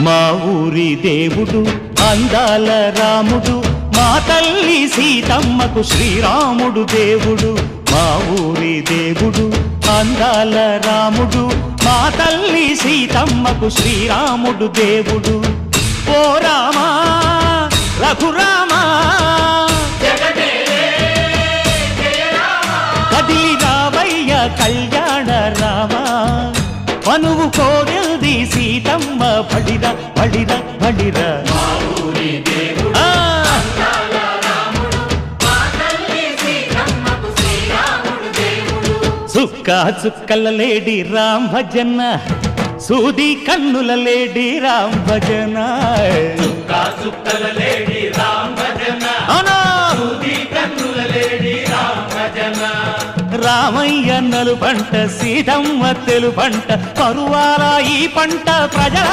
మా ఊరి దేవుడు అందాల రాముడు, మా తల్లి సీతమ్మకు శ్రీరాముడు దేవుడు. మా ఊరి దేవుడు అందాల రాముడు, మా తల్లి సీతమ్మకు శ్రీరాముడు దేవుడు. ఓ రామా రఘురామా కదిలి రావయ్య కళ్యాణ రామా, మనువు కోరింది సీతమ్మ బడిరా బడిరా బడిరా. చుక్క చుక్కల లేడి రామ్ భజన, సూది కన్నుల లేడి రామ్ భజన. చుక్కల లేడి రామ్ భజన, సూది కన్నుల లేడి రామ్ భజన. రామయ్య నలు పంట, సీతమ్మ తెలు పంట, పరువాల ఈ పంట ప్రజల